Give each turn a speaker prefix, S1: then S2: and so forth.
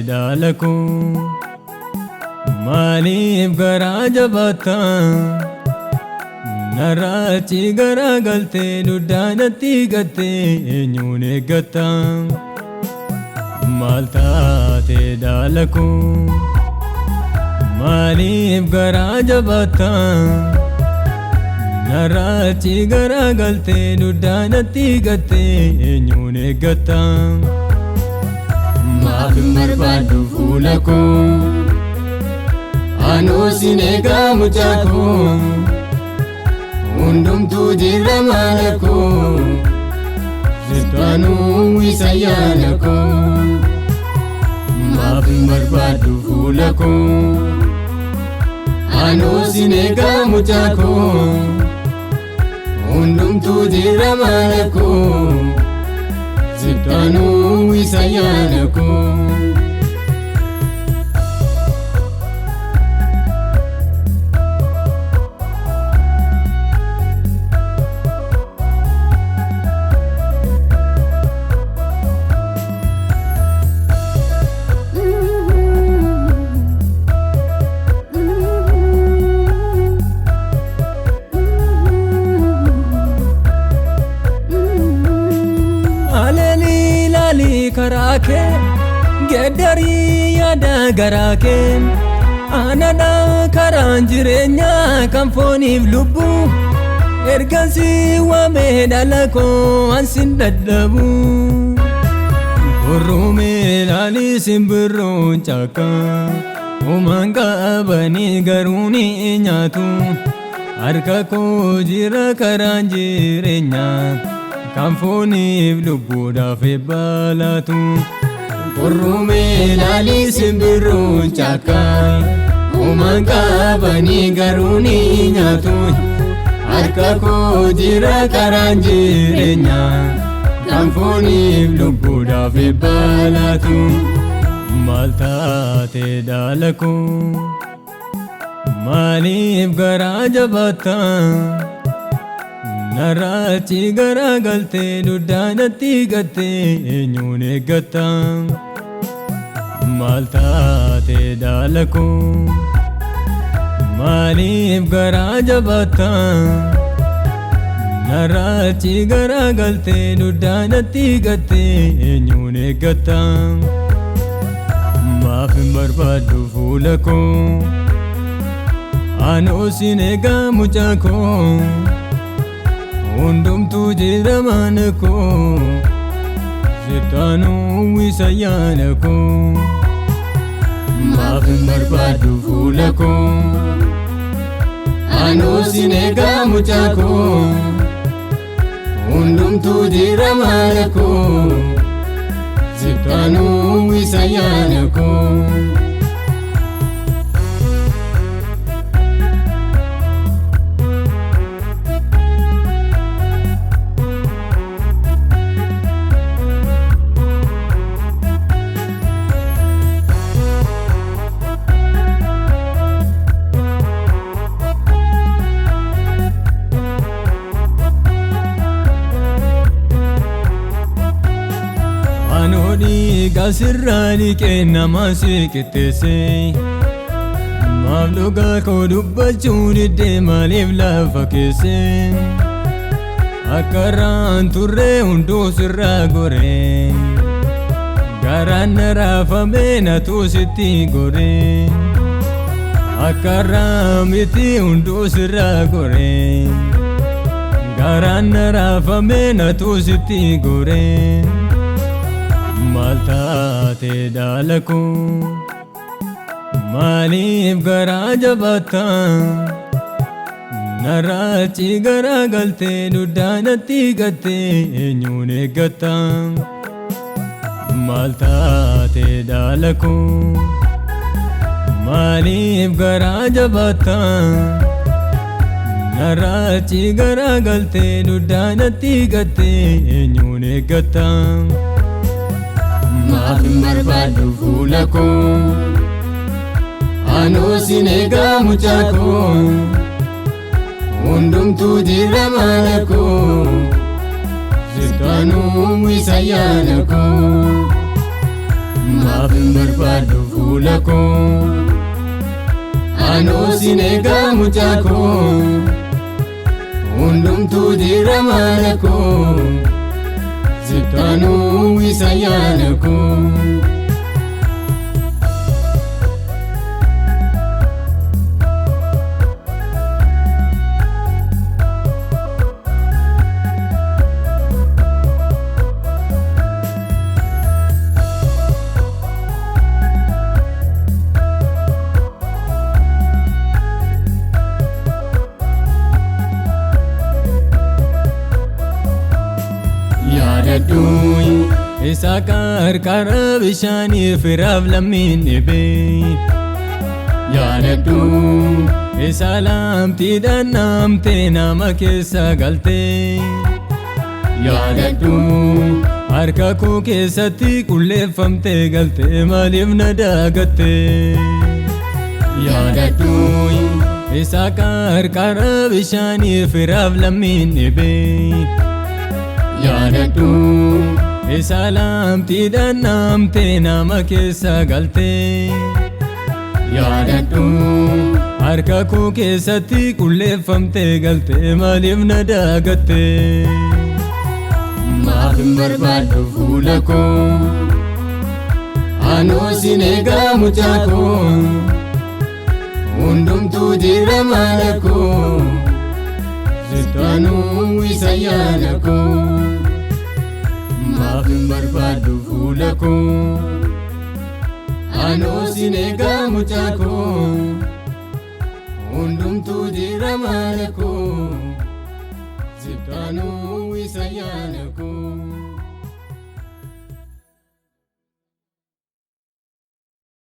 S1: Dalaku Malif gara jabata Narachi gara galte Nudanati gate Enyune gata Malta te dalaku Malif gara jabata Narachi gara galte Nudanati gate Enyune gata Maafin barbaadu fuula koo Anoo sinega mucaa koo Hundumtuu jirra maala koo Sirtaanuu isa yaada koo Maafin barbaadu fuula koo Anoo sinega mucaa koo Hundumtuu jirra maala koo Sirtaanuu isa yaada koo Karake gedari yada garake anada karan jirenya kamfonif lubbu ergansi wame dalako ansin daddabu Orome lali simbirro chaka umanga bani garuni nyatu harka ko jira karan jirenya Kamfonif lubbuudhaaf eebbalatu Orrume lali simbirroon caakkaa Uumaan qabanii garuu ni nyaatu Harka koo jira karaan jireenyaa Kamfonif lubbuudhaaf eebbalatu Maal taate daalakoo Maaliif garaa jabaattaa Narachi gara galte Nudanati gate Enyune gata Malta te dalaku Malif gara jabata Narachi gara galte Nudanati gate Enyune gata Maafin barbaadu fuula koo Anoo sinega mucaa koo Hundumtuu jira mana koo Sirtaanuu isa yaada koo Maafin barbaadu fuula koo Anoo sinega mucaa koo Hundumtuu jira mana koo Sirtaanuu isa yaada koo Gasirrani ke namasi kitese Mavluga ko dubbachuu didde maaliif lafa keesse Akkaraan turre hunduu sirraa gore Garaan raafame natu sitti gore Akkaraan miti hunduu sirraa gore Garaan raafame natu sitti gore Malta te dalaku Malif gara jabata Narachi gara galte Nudanati gate Enyune gata Malta te dalaku Maaliif garaa jabaata narraachi garaa galtee duddaanatti gattee eenyuun eeggata.
S2: Maaf hin barbaadu fuula koo anoo sin eegaa mucaa koo hundumtuu jira maala koo sirkaanuu isa yaada koo. Maaf hin barbaadu fuula koo anoo sin eegaa mucaa koo hundumtuu jira maala koo sirkaanuu isa yaada koo.
S1: Isa qarqara bishaanii firaaf lammiin dhibee yaadadhu. Isa lamtiidhaan namtee nama keessa galtee yaadadhu. Harka koo keessatti qulleeffamtee galtee maaliif na dagattee yaadadhu. Isa qarqara bishaanii firaaf lammiin dhibee yaadadhu. Isa lamtiidhaan namtee nama keessa galtee yaadadhu. Harka koo keessatti qulleeffamtee galtee maaliif na dagattee.
S2: Maaf hin barbaadu fuula koo anoo sin eegaa mucaa koo hundumtuu jira maala koo sirkaanuu isa yaada koo. Maaf hin barbaadu fuula koo anoo sin eegaa mucaa koo hundumtuu jira maala koo sirkaanuu isa yaada koo.